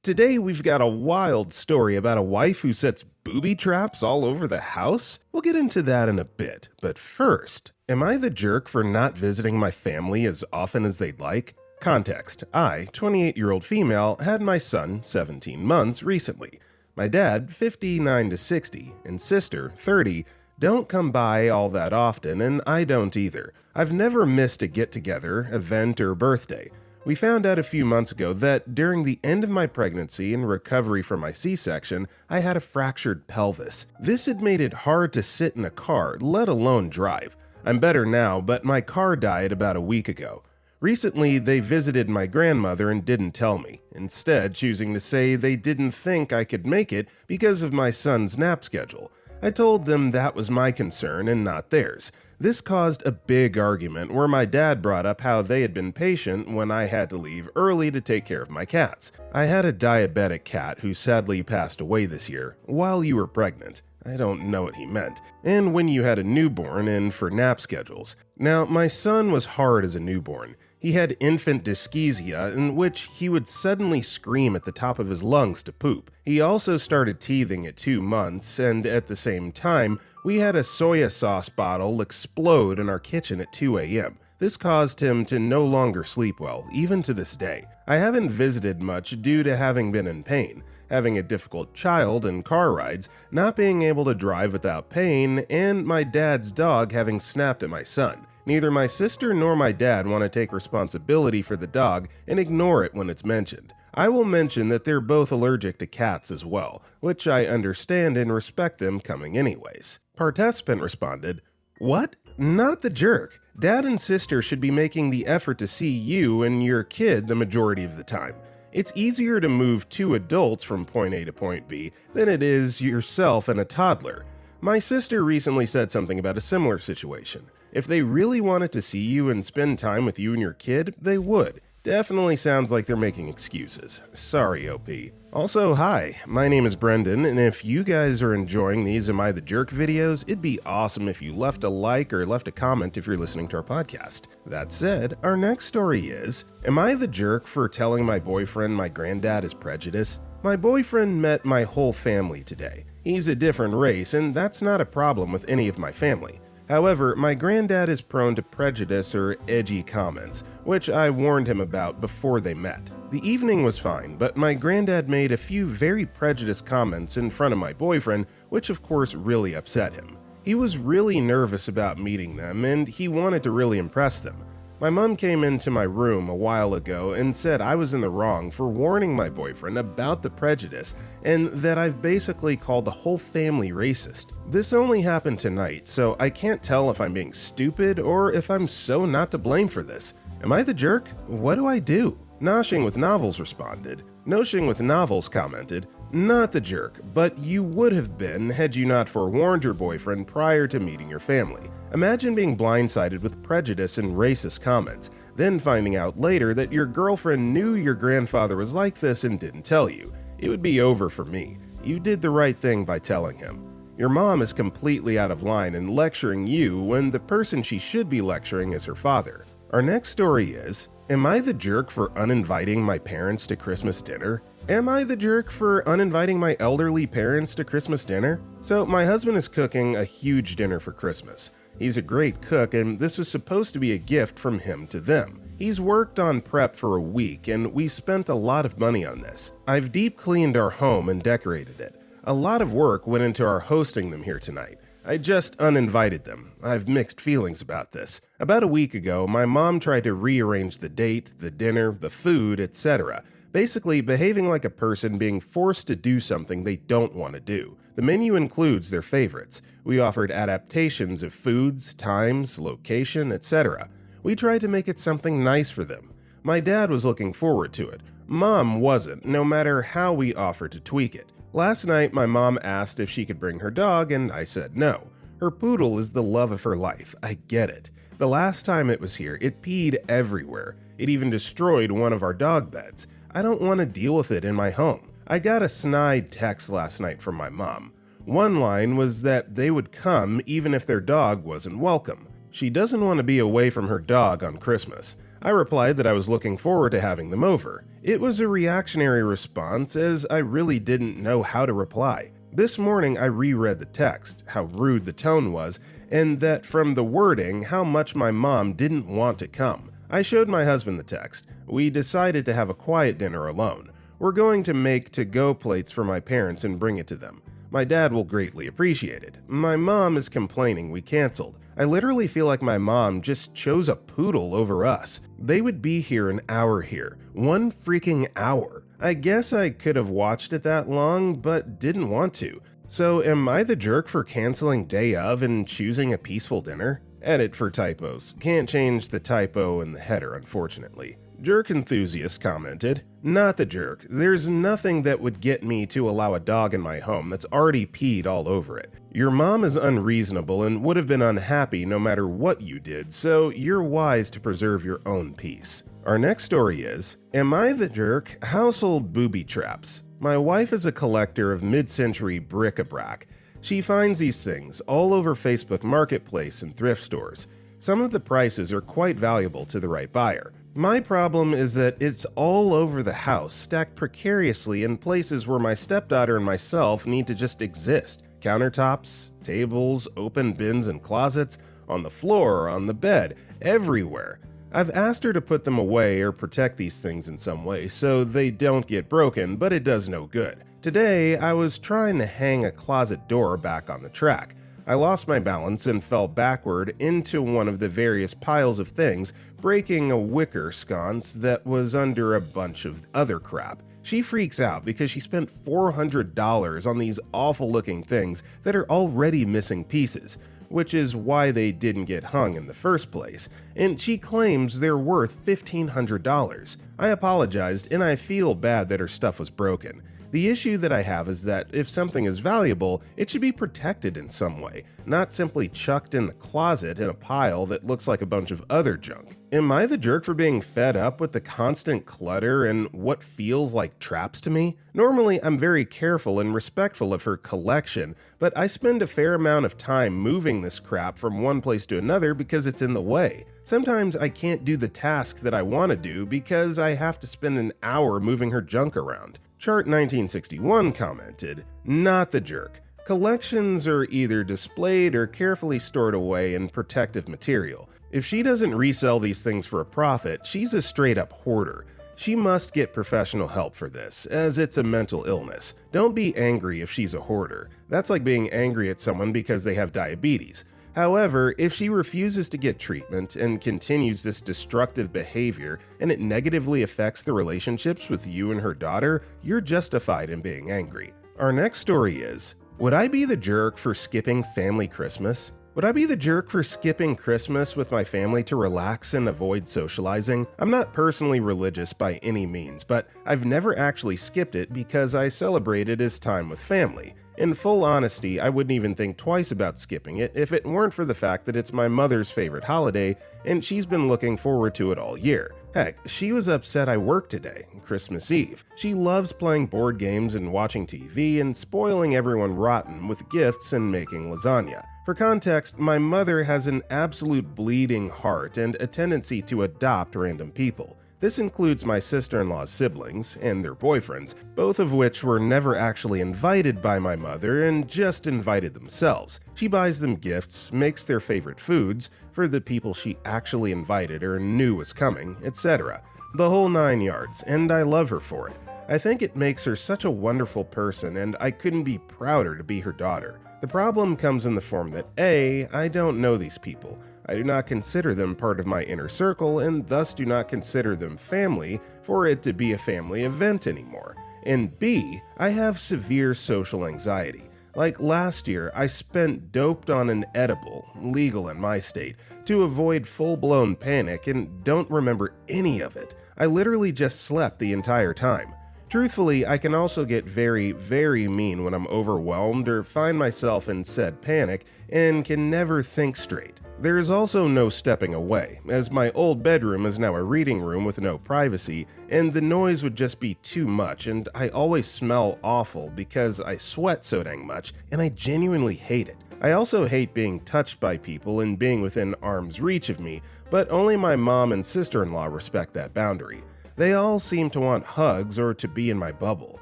Today we've got a wild story about a wife who sets booby traps all over the house. We'll get into that in a bit, but first, am I the jerk for not visiting my family as often as they'd like? Context: I, 28-year-old female, had my son, 17 months, recently. My dad, 59 to 60, and sister, 30, don't come by all that often, and I don't either. I've never missed a get-together, event, or birthday. We found out a few months ago that during the end of my pregnancy and recovery from my C-section, I had a fractured pelvis. This had made it hard to sit in a car, let alone drive. I'm better now, but my car died about a week ago. Recently, they visited my grandmother and didn't tell me, instead choosing to say they didn't think I could make it because of my son's nap schedule. I told them that was my concern and not theirs. This caused a big argument where my dad brought up how they had been patient when I had to leave early to take care of my cats. I had a diabetic cat who sadly passed away this year, while you were pregnant. I don't know what he meant. And when you had a newborn and for nap schedules. Now, my son was hard as a newborn. He had infant dyschezia, in which he would suddenly scream at the top of his lungs to poop. He also started teething at 2 months, and at the same time, we had a soya sauce bottle explode in our kitchen at 2 a.m. This caused him to no longer sleep well, even to this day. I haven't visited much due to having been in pain, having a difficult child and car rides, not being able to drive without pain, and my dad's dog having snapped at my son. Neither my sister nor my dad want to take responsibility for the dog and ignore it when it's mentioned. I will mention that they're both allergic to cats as well, which I understand and respect them coming anyways. Participant responded, "What? Not the jerk. Dad and sister should be making the effort to see you and your kid the majority of the time. It's easier to move 2 adults from point A to point B than it is yourself and a toddler. My sister recently said something about a similar situation. If they really wanted to see you and spend time with you and your kid, they would. Definitely sounds like they're making excuses. Sorry, OP. Also, hi, my name is Brendan, and if you guys are enjoying these Am I the Jerk videos, it'd be awesome if you left a like or left a comment if you're listening to our podcast. That said, our next story is, am I the jerk for telling my boyfriend my granddad is prejudiced? My boyfriend met my whole family today. He's a different race, and that's not a problem with any of my family. However, my granddad is prone to prejudice or edgy comments, which I warned him about before they met. The evening was fine, but my granddad made a few very prejudiced comments in front of my boyfriend, which of course really upset him. He was really nervous about meeting them, and he wanted to really impress them. My mom came into my room a while ago and said I was in the wrong for warning my boyfriend about the prejudice and that I've basically called the whole family racist. This only happened tonight, so I can't tell if I'm being stupid or if I'm so not to blame for this. Am I the jerk? What do I do? Noshing with Novels responded. Noshing with Novels commented, not the jerk, but you would have been had you not forewarned your boyfriend prior to meeting your family. Imagine being blindsided with prejudice and racist comments, then finding out later that your girlfriend knew your grandfather was like this and didn't tell you. It would be over for me. You did the right thing by telling him. Your mom is completely out of line and lecturing you when the person she should be lecturing is her father. Our next story is, am I the jerk for uninviting my parents to Christmas dinner? Am I the jerk for uninviting my elderly parents to Christmas dinner? So my husband is cooking a huge dinner for Christmas. He's a great cook, and this was supposed to be a gift from him to them. He's worked on prep for a week, and we've spent a lot of money on this. I've deep cleaned our home and decorated it. A lot of work went into our hosting them here tonight. I just uninvited them. I've mixed feelings about this. About a week ago, my mom tried to rearrange the date, the dinner, the food, etc., basically behaving like a person being forced to do something they don't want to do. The menu includes their favorites. We offered adaptations of foods, times, location, etc. We tried to make it something nice for them. My dad was looking forward to it. Mom wasn't, no matter how we offered to tweak it. Last night, my mom asked if she could bring her dog, and I said no. Her poodle is the love of her life. I get it. The last time it was here, it peed everywhere. It even destroyed one of our dog beds. I don't want to deal with it in my home. I got a snide text last night from my mom. One line was that they would come even if their dog wasn't welcome. She doesn't want to be away from her dog on Christmas. I replied that I was looking forward to having them over. It was a reactionary response as I really didn't know how to reply. This morning I reread the text, how rude the tone was, and that from the wording, how much my mom didn't want to come. I showed my husband the text. We decided to have a quiet dinner alone. We're going to make to-go plates for my parents and bring it to them. My dad will greatly appreciate it. My mom is complaining we canceled. I literally feel like my mom just chose a poodle over us. They would be here an hour here. 1 freaking hour. I guess I could have watched it that long, but didn't want to. So am I the jerk for canceling day of and choosing a peaceful dinner? Edit for typos. Can't change the typo in the header, unfortunately. Jerk Enthusiast commented, "Not the jerk. There's nothing that would get me to allow a dog in my home that's already peed all over it. Your mom is unreasonable and would have been unhappy no matter what you did, so you're wise to preserve your own peace." Our next story is, Am I the jerk? Household booby traps. My wife is a collector of mid-century bric-a-brac. She finds these things all over Facebook Marketplace and thrift stores. Some of the prices are quite valuable to the right buyer. My problem is that it's all over the house, stacked precariously in places where my stepdaughter and myself need to just exist. Countertops, tables, open bins and closets, on the floor, on the bed, everywhere. I've asked her to put them away or protect these things in some way so they don't get broken, but it does no good. Today, I was trying to hang a closet door back on the track. I lost my balance and fell backward into one of the various piles of things, breaking a wicker sconce that was under a bunch of other crap. She freaks out because she spent $400 on these awful-looking things that are already missing pieces, which is why they didn't get hung in the first place, and she claims they're worth $1,500. I apologized, and I feel bad that her stuff was broken. The issue that I have is that if something is valuable, it should be protected in some way, not simply chucked in the closet in a pile that looks like a bunch of other junk. Am I the jerk for being fed up with the constant clutter and what feels like traps to me? Normally, I'm very careful and respectful of her collection, but I spend a fair amount of time moving this crap from one place to another because it's in the way. Sometimes I can't do the task that I want to do because I have to spend an hour moving her junk around. Chart 1961 commented, "Not the jerk. Collections are either displayed or carefully stored away in protective material. If she doesn't resell these things for a profit, she's a straight-up hoarder. She must get professional help for this, as it's a mental illness. Don't be angry if she's a hoarder. That's like being angry at someone because they have diabetes. However, if she refuses to get treatment and continues this destructive behavior and it negatively affects the relationships with you and her daughter, you're justified in being angry." Our next story is, Would I be the jerk for skipping family Christmas? Would I be the jerk for skipping Christmas with my family to relax and avoid socializing? I'm not personally religious by any means, but I've never actually skipped it because I celebrate it as time with family. In full honesty, I wouldn't even think twice about skipping it if it weren't for the fact that it's my mother's favorite holiday and she's been looking forward to it all year. Heck, she was upset I worked today, Christmas Eve. She loves playing board games and watching TV and spoiling everyone rotten with gifts and making lasagna. For context, my mother has an absolute bleeding heart and a tendency to adopt random people. This includes my sister-in-law's siblings and their boyfriends, both of which were never actually invited by my mother and just invited themselves. She buys them gifts, makes their favorite foods for the people she actually invited or knew was coming, etc. The whole 9 yards, and I love her for it. I think it makes her such a wonderful person, and I couldn't be prouder to be her daughter. The problem comes in the form that A, I don't know these people. I do not consider them part of my inner circle and thus do not consider them family for it to be a family event anymore. And B, I have severe social anxiety. Like last year, I spent doped on an edible, legal in my state, to avoid full-blown panic and don't remember any of it. I literally just slept the entire time. Truthfully, I can also get very, very mean when I'm overwhelmed or find myself in said panic and can never think straight. There is also no stepping away, as my old bedroom is now a reading room with no privacy, and the noise would just be too much, and I always smell awful because I sweat so dang much, and I genuinely hate it. I also hate being touched by people and being within arm's reach of me, but only my mom and sister-in-law respect that boundary. They all seem to want hugs or to be in my bubble.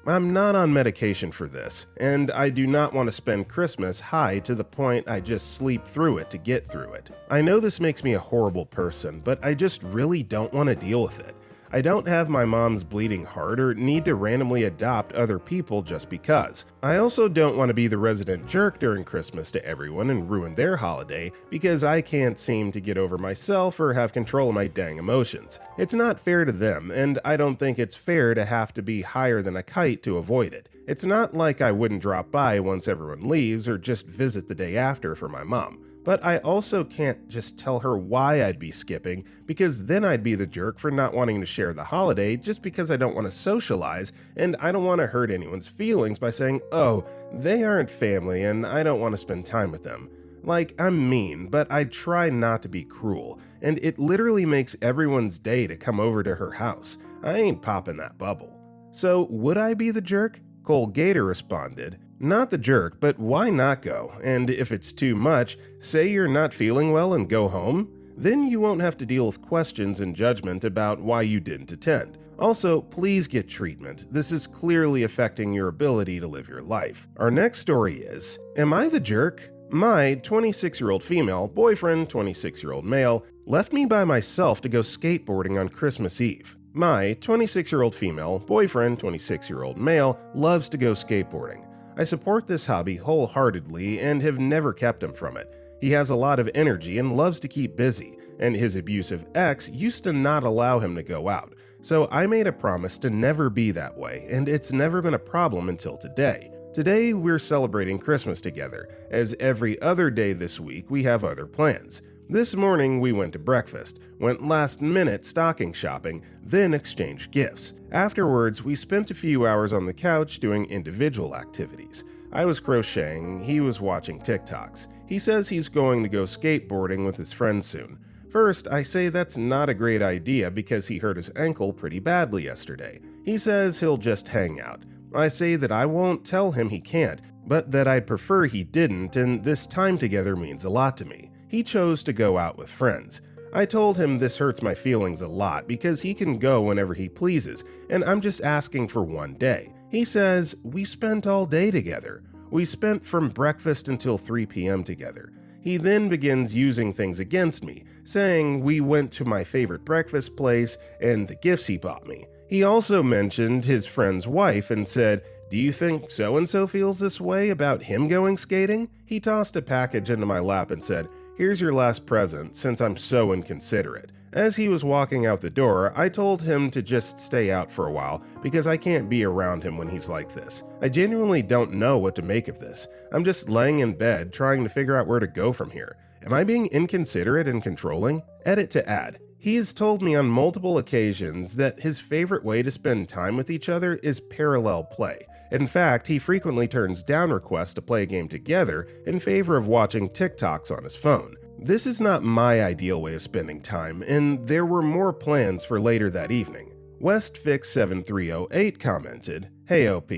I'm not on medication for this, and I do not want to spend Christmas high to the point I just sleep through it to get through it. I know this makes me a horrible person, but I just really don't want to deal with it. I don't have my mom's bleeding heart or need to randomly adopt other people just because. I also don't want to be the resident jerk during Christmas to everyone and ruin their holiday because I can't seem to get over myself or have control of my dang emotions. It's not fair to them, and I don't think it's fair to have to be higher than a kite to avoid it. It's not like I wouldn't drop by once everyone leaves or just visit the day after for my mom. But I also can't just tell her why I'd be skipping, because then I'd be the jerk for not wanting to share the holiday just because I don't want to socialize, and I don't want to hurt anyone's feelings by saying, oh, they aren't family and I don't want to spend time with them. Like, I'm mean, but I try not to be cruel, and it literally makes everyone's day to come over to her house. I ain't popping that bubble. So, would I be the jerk? Cole Gator responded, not the jerk, but why not go? And if it's too much, say you're not feeling well and go home. Then you won't have to deal with questions and judgment about why you didn't attend. Also, please get treatment. This is clearly affecting your ability to live your life. Our next story is, am I the jerk? My 26-year-old female, boyfriend, 26-year-old male, left me by myself to go skateboarding on Christmas Eve. My 26-year-old female, boyfriend, 26-year-old male, loves to go skateboarding. I support this hobby wholeheartedly and have never kept him from it. He has a lot of energy and loves to keep busy, and his abusive ex used to not allow him to go out. So I made a promise to never be that way, and it's never been a problem until today. Today, we're celebrating Christmas together, as every other day this week we have other plans. This morning, we went to breakfast, went last-minute stocking shopping, then exchanged gifts. Afterwards, we spent a few hours on the couch doing individual activities. I was crocheting, he was watching TikToks. He says he's going to go skateboarding with his friends soon. First, I say that's not a great idea because he hurt his ankle pretty badly yesterday. He says he'll just hang out. I say that I won't tell him he can't, but that I'd prefer he didn't, and this time together means a lot to me. He chose to go out with friends. I told him this hurts my feelings a lot because he can go whenever he pleases, and I'm just asking for one day. He says, we spent all day together. We spent from breakfast until 3 p.m. together. He then begins using things against me, saying we went to my favorite breakfast place and the gifts he bought me. He also mentioned his friend's wife and said, do you think so-and-so feels this way about him going skating? He tossed a package into my lap and said, here's your last present, since I'm so inconsiderate. As he was walking out the door, I told him to just stay out for a while because I can't be around him when he's like this. I genuinely don't know what to make of this. I'm just laying in bed trying to figure out where to go from here. Am I being inconsiderate and controlling? Edit to add. He has told me on multiple occasions that his favorite way to spend time with each other is parallel play. In fact, he frequently turns down requests to play a game together in favor of watching TikToks on his phone. This is not my ideal way of spending time, and there were more plans for later that evening. WestFix7308 commented, hey OP,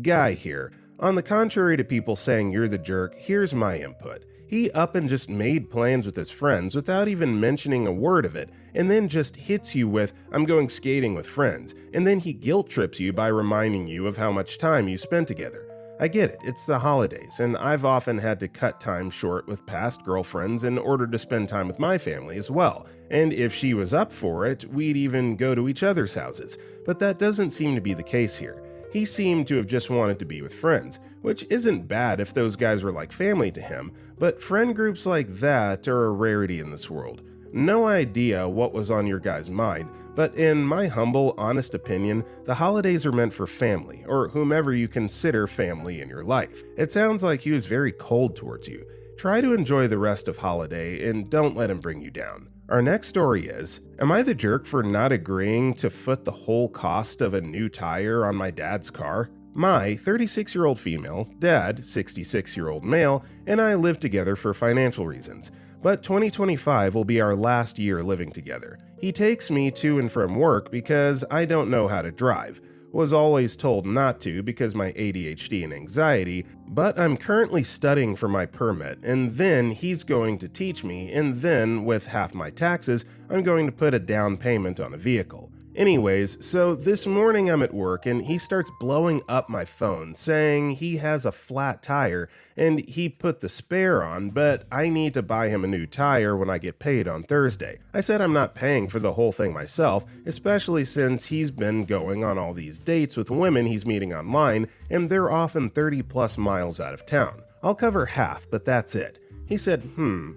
Guy here. On the contrary to people saying you're the jerk, here's my input. He up and just made plans with his friends without even mentioning a word of it, and then just hits you with, I'm going skating with friends, and then he guilt trips you by reminding you of how much time you spent together. I get it, it's the holidays, and I've often had to cut time short with past girlfriends in order to spend time with my family as well, and if she was up for it, we'd even go to each other's houses, but that doesn't seem to be the case here. He seemed to have just wanted to be with friends, which isn't bad if those guys were like family to him, but friend groups like that are a rarity in this world. No idea what was on your guy's mind, but in my humble, honest opinion, the holidays are meant for family, or whomever you consider family in your life. It sounds like he was very cold towards you. Try to enjoy the rest of holiday and don't let him bring you down. Our next story is, am I the jerk for not agreeing to foot the whole cost of a new tire on my dad's car? My 36-year-old female, dad, 66-year-old male, and I live together for financial reasons. But 2025 will be our last year living together. He takes me to and from work because I don't know how to drive. Was always told not to because my ADHD and anxiety, but I'm currently studying for my permit, and then he's going to teach me, and then, with half my taxes, I'm going to put a down payment on a vehicle. Anyways, so this morning I'm at work and he starts blowing up my phone saying he has a flat tire and he put the spare on, but I need to buy him a new tire when I get paid on Thursday. I said I'm not paying for the whole thing myself, especially since he's been going on all these dates with women he's meeting online and they're often 30 plus miles out of town. I'll cover half, but that's it. He said,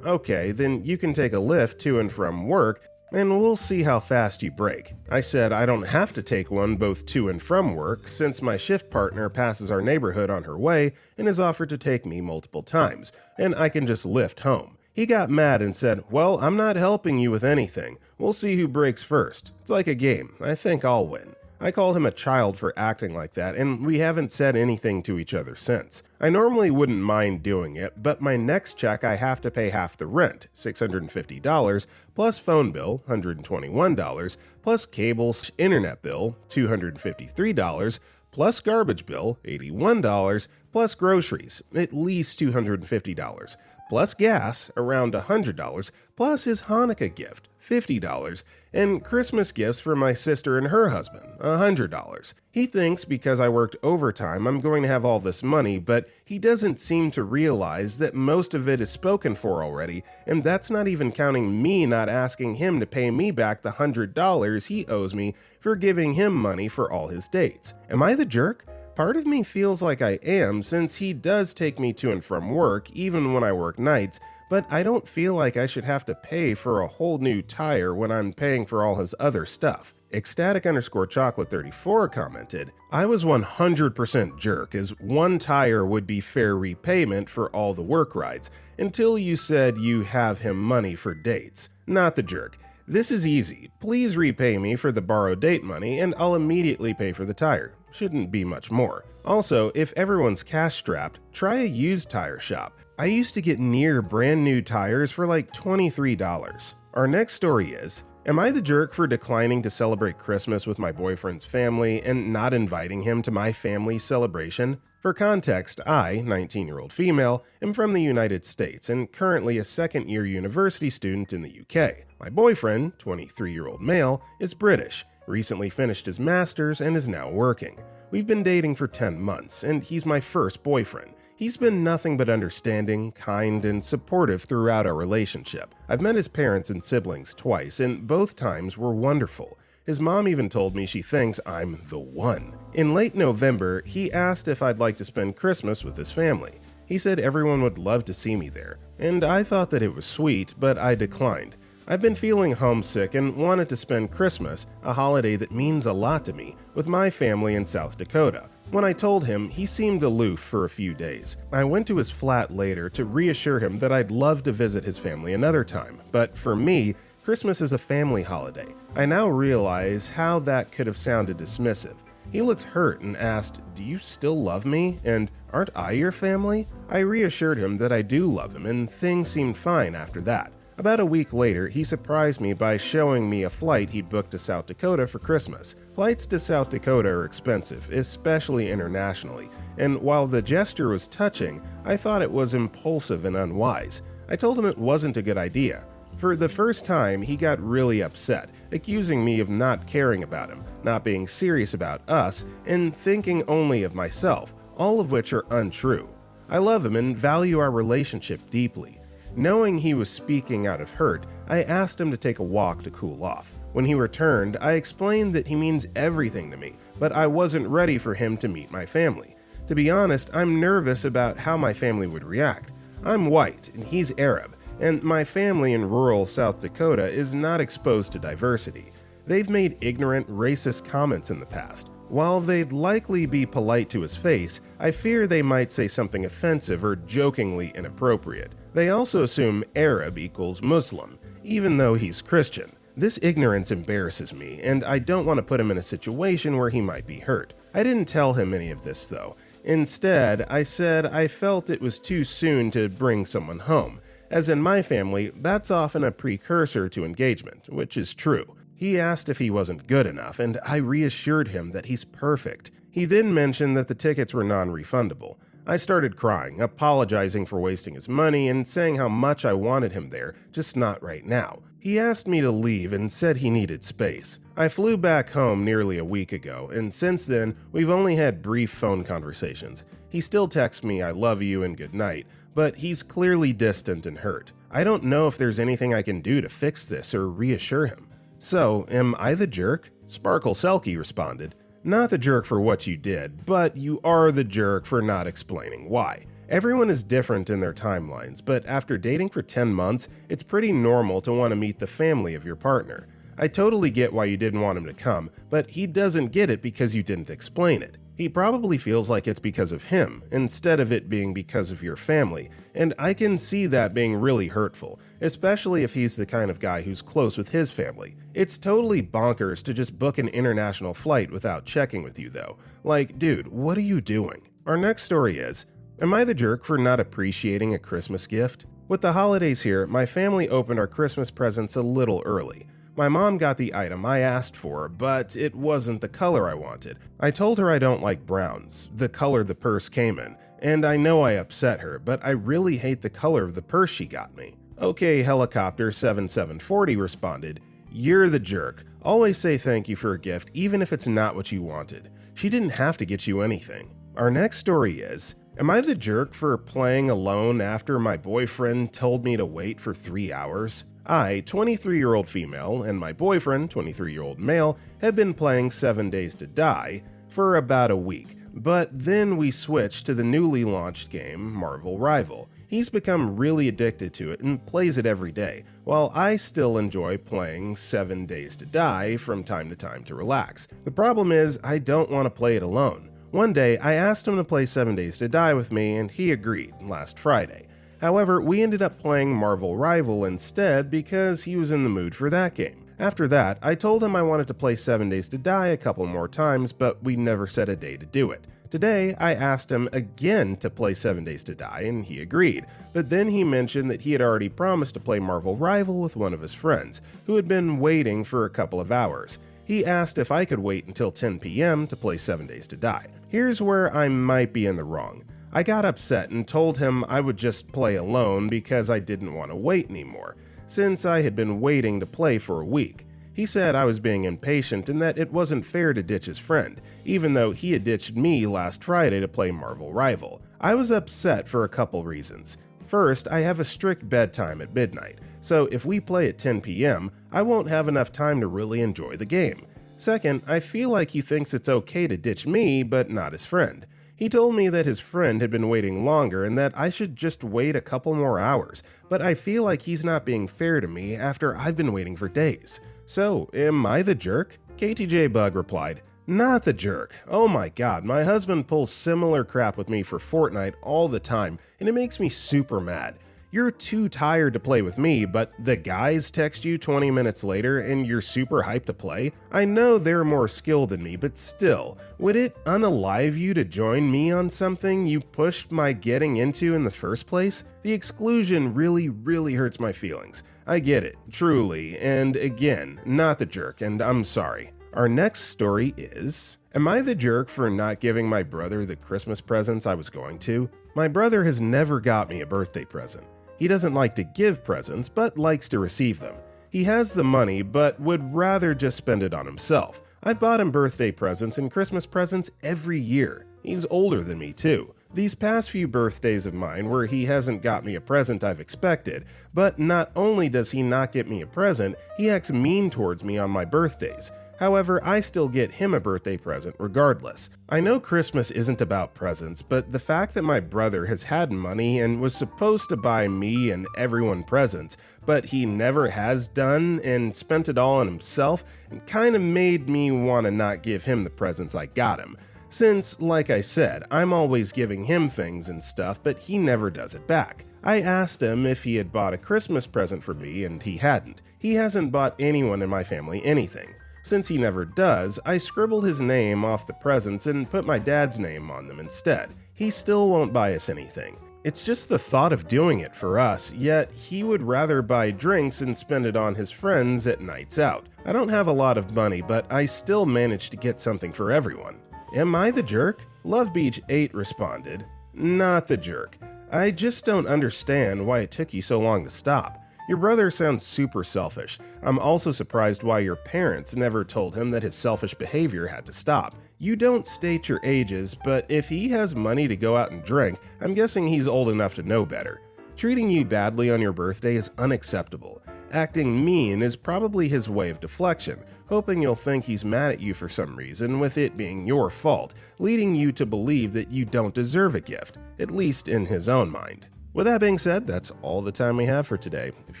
okay, then you can take a Lyft to and from work, and we'll see how fast you break. I said I don't have to take one both to and from work since my shift partner passes our neighborhood on her way and has offered to take me multiple times, and I can just Lyft home. He got mad and said, well, I'm not helping you with anything. We'll see who breaks first. It's like a game. I think I'll win. I called him a child for acting like that, and we haven't said anything to each other since. I normally wouldn't mind doing it, but my next check I have to pay half the rent, $650, plus phone bill, $121, plus cable/internet bill, $253, plus garbage bill, $81, plus groceries, at least $250, plus gas, around $100, plus his Hanukkah gift, $50, and Christmas gifts for my sister and her husband, $100. He thinks because I worked overtime I'm going to have all this money, but he doesn't seem to realize that most of it is spoken for already, and that's not even counting me not asking him to pay me back the $100 he owes me for giving him money for all his dates. Am I the jerk? Part of me feels like I am, since he does take me to and from work even when I work nights, but I don't feel like I should have to pay for a whole new tire when I'm paying for all his other stuff. Ecstatic_chocolate34 commented, I was 100% jerk, as one tire would be fair repayment for all the work rides, until you said you have him money for dates. Not the jerk. This is easy. Please repay me for the borrowed date money and I'll immediately pay for the tire. Shouldn't be much more. Also, if everyone's cash strapped, try a used tire shop. I used to get near brand new tires for like $23. Our next story is, am I the jerk for declining to celebrate Christmas with my boyfriend's family and not inviting him to my family's celebration? For context, I, 19-year-old female, am from the United States and currently a second-year university student in the UK. My boyfriend, 23-year-old male, is British, recently finished his master's and is now working. We've been dating for 10 months, and he's my first boyfriend. He's been nothing but understanding, kind, and supportive throughout our relationship. I've met his parents and siblings twice, and both times were wonderful. His mom even told me she thinks I'm the one. In late November, he asked if I'd like to spend Christmas with his family. He said everyone would love to see me there, and I thought that it was sweet, but I declined. I've been feeling homesick and wanted to spend Christmas, a holiday that means a lot to me, with my family in South Dakota. When I told him, he seemed aloof for a few days. I went to his flat later to reassure him that I'd love to visit his family another time, but for me, Christmas is a family holiday. I now realize how that could have sounded dismissive. He looked hurt and asked, "Do you still love me? And aren't I your family?" I reassured him that I do love him, and things seemed fine after that. About a week later, he surprised me by showing me a flight he'd booked to South Dakota for Christmas. Flights to South Dakota are expensive, especially internationally, and while the gesture was touching, I thought it was impulsive and unwise. I told him it wasn't a good idea. For the first time, he got really upset, accusing me of not caring about him, not being serious about us, and thinking only of myself, all of which are untrue. I love him and value our relationship deeply. Knowing he was speaking out of hurt, I asked him to take a walk to cool off. When he returned, I explained that he means everything to me, but I wasn't ready for him to meet my family. To be honest, I'm nervous about how my family would react. I'm white and he's Arab, and my family in rural South Dakota is not exposed to diversity. They've made ignorant, racist comments in the past. While they'd likely be polite to his face, I fear they might say something offensive or jokingly inappropriate. They also assume Arab equals Muslim, even though he's Christian. This ignorance embarrasses me, and I don't want to put him in a situation where he might be hurt. I didn't tell him any of this, though. Instead, I said I felt it was too soon to bring someone home. As in my family, that's often a precursor to engagement, which is true. He asked if he wasn't good enough, and I reassured him that he's perfect. He then mentioned that the tickets were non-refundable. I started crying, apologizing for wasting his money and saying how much I wanted him there, just not right now. He asked me to leave and said he needed space. I flew back home nearly a week ago, and since then, we've only had brief phone conversations. He still texts me I love you and good night, but he's clearly distant and hurt. I don't know if there's anything I can do to fix this or reassure him. So, am I the jerk? Sparkle Selkie responded, "Not the jerk for what you did, but you are the jerk for not explaining why. Everyone is different in their timelines, but after dating for 10 months, it's pretty normal to want to meet the family of your partner. I totally get why you didn't want him to come, but he doesn't get it because you didn't explain it. He probably feels like it's because of him, instead of it being because of your family, and I can see that being really hurtful, especially if he's the kind of guy who's close with his family. It's totally bonkers to just book an international flight without checking with you though. Like, dude, what are you doing?" Our next story is, am I the jerk for not appreciating a Christmas gift? With the holidays here, my family opened our Christmas presents a little early. My mom got the item I asked for, but it wasn't the color I wanted. I told her I don't like browns, the color the purse came in, and I know I upset her, but I really hate the color of the purse she got me. Okay, Helicopter 7740 responded, "You're the jerk. Always say thank you for a gift, even if it's not what you wanted. She didn't have to get you anything." Our next story is, am I the jerk for playing alone after my boyfriend told me to wait for 3 hours? I, 23-year-old female, and my boyfriend, 23-year-old male, had been playing 7 Days to Die for about a week, but then we switched to the newly launched game, Marvel Rival. He's become really addicted to it and plays it every day, while I still enjoy playing 7 Days to Die from time to time to relax. The problem is, I don't want to play it alone. One day, I asked him to play 7 Days to Die with me, and he agreed last Friday. However, we ended up playing Marvel Rival instead because he was in the mood for that game. After that, I told him I wanted to play 7 Days to Die a couple more times, but we never set a day to do it. Today, I asked him again to play 7 Days to Die, and he agreed, but then he mentioned that he had already promised to play Marvel Rival with one of his friends, who had been waiting for a couple of hours. He asked if I could wait until 10 p.m. to play 7 Days to Die. Here's where I might be in the wrong. I got upset and told him I would just play alone because I didn't want to wait anymore, since I had been waiting to play for a week. He said I was being impatient and that it wasn't fair to ditch his friend, even though he had ditched me last Friday to play Marvel Rival. I was upset for a couple reasons. First, I have a strict bedtime at midnight, so if we play at 10 p.m., I won't have enough time to really enjoy the game. Second, I feel like he thinks it's okay to ditch me, but not his friend. He told me that his friend had been waiting longer and that I should just wait a couple more hours, but I feel like he's not being fair to me after I've been waiting for days. So, am I the jerk? KTJ Bug replied, "Not the jerk. Oh my god, my husband pulls similar crap with me for Fortnite all the time, and it makes me super mad. You're too tired to play with me, but the guys text you 20 minutes later and you're super hyped to play? I know they're more skilled than me, but still, would it unalive you to join me on something you pushed my getting into in the first place? The exclusion really hurts my feelings. I get it, truly, and again, not the jerk, and I'm sorry." Our next story is, am I the jerk for not giving my brother the Christmas presents I was going to? My brother has never got me a birthday present. He doesn't like to give presents, but likes to receive them. He has the money, but would rather just spend it on himself. I bought him birthday presents and Christmas presents every year. He's older than me too. These past few birthdays of mine where he hasn't got me a present I've expected, but not only does he not get me a present, he acts mean towards me on my birthdays. However, I still get him a birthday present regardless. I know Christmas isn't about presents, but the fact that my brother has had money and was supposed to buy me and everyone presents, but he never has done and spent it all on himself, kind of made me want to not give him the presents I got him. Since, like I said, I'm always giving him things and stuff, but he never does it back. I asked him if he had bought a Christmas present for me, and he hadn't. He hasn't bought anyone in my family anything. Since he never does, I scribbled his name off the presents and put my dad's name on them instead. He still won't buy us anything. It's just the thought of doing it for us, yet he would rather buy drinks and spend it on his friends at nights out. I don't have a lot of money, but I still managed to get something for everyone. Am I the jerk? Love Beach 8 responded, not the jerk. I just don't understand why it took you so long to stop. Your brother sounds super selfish. I'm also surprised why your parents never told him that his selfish behavior had to stop. You don't state your ages, but if he has money to go out and drink, I'm guessing he's old enough to know better. Treating you badly on your birthday is unacceptable. Acting mean is probably his way of deflection, hoping you'll think he's mad at you for some reason, with it being your fault, leading you to believe that you don't deserve a gift, at least in his own mind. With that being said, that's all the time we have for today. If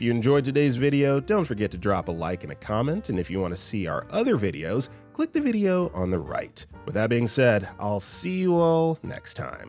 you enjoyed today's video, don't forget to drop a like and a comment, and if you want to see our other videos, click the video on the right. With that being said, I'll see you all next time.